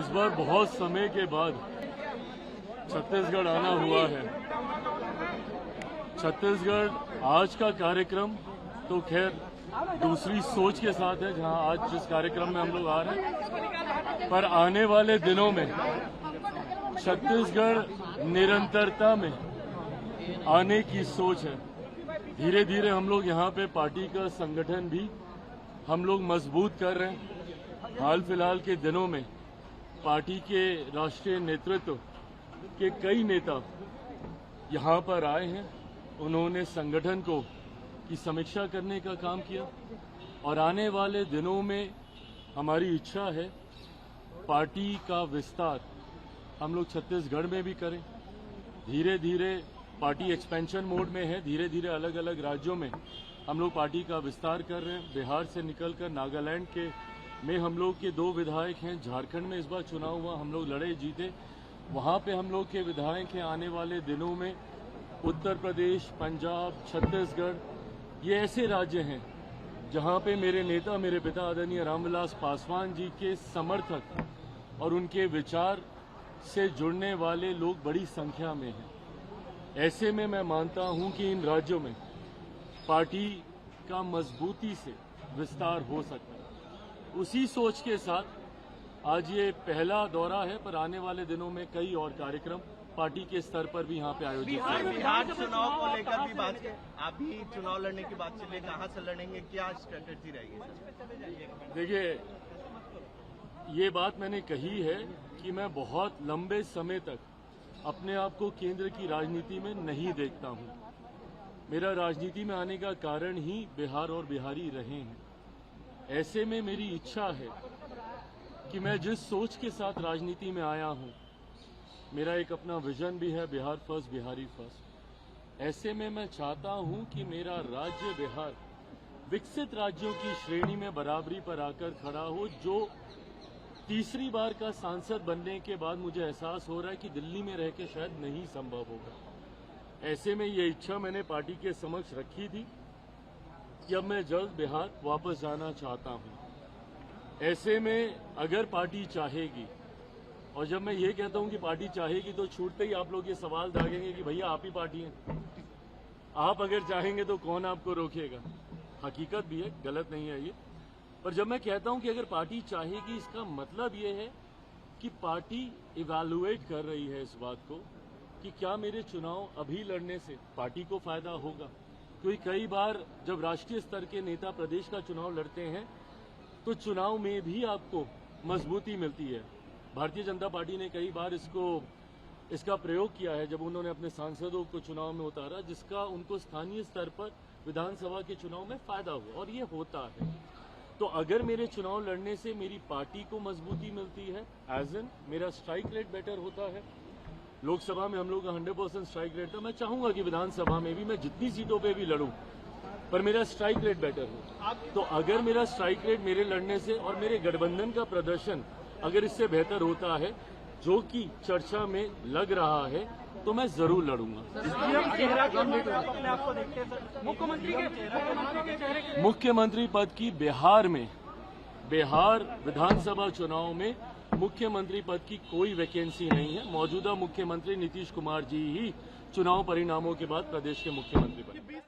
इस बार बहुत समय के बाद छत्तीसगढ़ आना हुआ है। छत्तीसगढ़ आज का कार्यक्रम तो खैर दूसरी सोच के साथ है, जहां आज जिस कार्यक्रम में हम लोग आ रहे हैं, पर आने वाले दिनों में छत्तीसगढ़ निरंतरता में आने की सोच है। धीरे धीरे हम लोग यहाँ पे पार्टी का संगठन भी हम लोग मजबूत कर रहे हैं। हाल फिलहाल के दिनों में पार्टी के राष्ट्रीय नेतृत्व के कई नेता यहाँ पर आए हैं। उन्होंने संगठन को की समीक्षा करने का काम किया और आने वाले दिनों में हमारी इच्छा है पार्टी का विस्तार हम लोग छत्तीसगढ़ में भी करें। धीरे धीरे पार्टी एक्सपेंशन मोड में है। धीरे धीरे अलग अलग राज्यों में हम लोग पार्टी का विस्तार कर रहे हैं। बिहार से निकलकर नागालैंड के में हम लोग के 2 विधायक हैं। झारखंड में इस बार चुनाव हुआ, हम लोग लड़े जीते, वहां पे हम लोग के विधायक हैं। आने वाले दिनों में उत्तर प्रदेश, पंजाब, छत्तीसगढ़, ये ऐसे राज्य हैं जहां पे मेरे नेता, मेरे पिता आदरणीय रामविलास पासवान जी के समर्थक और उनके विचार से जुड़ने वाले लोग बड़ी संख्या में हैं। ऐसे में मैं मानता हूं कि इन राज्यों में पार्टी का मजबूती से विस्तार हो सकता है। उसी सोच के साथ आज ये पहला दौरा है, पर आने वाले दिनों में कई और कार्यक्रम पार्टी के स्तर पर भी यहाँ पे आयोजित होंगे। बिहार चुनाव को लेकर भी बात, आप भी चुनाव लड़ने की बात चले, कहाँ से लड़ेंगे, क्या स्ट्रेटेजी रहेगी? देखिए, ये बात मैंने कही है कि मैं बहुत लंबे समय तक अपने आप को केंद्र की राजनीति में नहीं देखता हूँ। मेरा राजनीति में आने का कारण ही बिहार और बिहारी रहे हैं। ऐसे में मेरी इच्छा है कि मैं जिस सोच के साथ राजनीति में आया हूँ, मेरा एक अपना विजन भी है, बिहार फर्स्ट, बिहारी फर्स्ट। ऐसे में मैं चाहता हूँ कि मेरा राज्य बिहार विकसित राज्यों की श्रेणी में बराबरी पर आकर खड़ा हो। जो तीसरी बार का सांसद बनने के बाद मुझे एहसास हो रहा है कि दिल्ली में रह के शायद नहीं संभव होगा। ऐसे में ये इच्छा मैंने पार्टी के समक्ष रखी थी कि अब मैं जल्द बिहार वापस जाना चाहता हूं। ऐसे में अगर पार्टी चाहेगी, और जब मैं ये कहता हूं कि पार्टी चाहेगी तो छूटते ही आप लोग ये सवाल दागेंगे कि भैया आप ही पार्टी हैं, आप अगर चाहेंगे तो कौन आपको रोकेगा। हकीकत भी है, गलत नहीं है ये। पर जब मैं कहता हूं कि अगर पार्टी चाहेगी, इसका मतलब ये है कि पार्टी इवैल्यूएट कर रही है इस बात को कि क्या मेरे चुनाव अभी लड़ने से पार्टी को फायदा होगा। क्योंकि कई बार जब राष्ट्रीय स्तर के नेता प्रदेश का चुनाव लड़ते हैं तो चुनाव में भी आपको मजबूती मिलती है। भारतीय जनता पार्टी ने कई बार इसका प्रयोग किया है जब उन्होंने अपने सांसदों को चुनाव में उतारा, जिसका उनको स्थानीय स्तर पर विधानसभा के चुनाव में फायदा हुआ, और ये होता है। तो अगर मेरे चुनाव लड़ने से मेरी पार्टी को मजबूती मिलती है, एज एन मेरा स्ट्राइक रेट बेटर होता है। लोकसभा में हम लोग का 100% स्ट्राइक रेट था। मैं चाहूंगा कि विधानसभा में भी मैं जितनी सीटों पे भी लड़ूं, पर मेरा स्ट्राइक रेट बेटर हो। तो अगर मेरा स्ट्राइक रेट मेरे लड़ने से और मेरे गठबंधन का प्रदर्शन अगर इससे बेहतर होता है, जो कि चर्चा में लग रहा है, तो मैं जरूर लड़ूंगा। मुख्यमंत्री पद की बिहार विधानसभा चुनाव में मुख्यमंत्री पद की कोई वैकेंसी नहीं है। मौजूदा मुख्यमंत्री नीतीश कुमार जी ही चुनाव परिणामों के बाद प्रदेश के मुख्यमंत्री बने।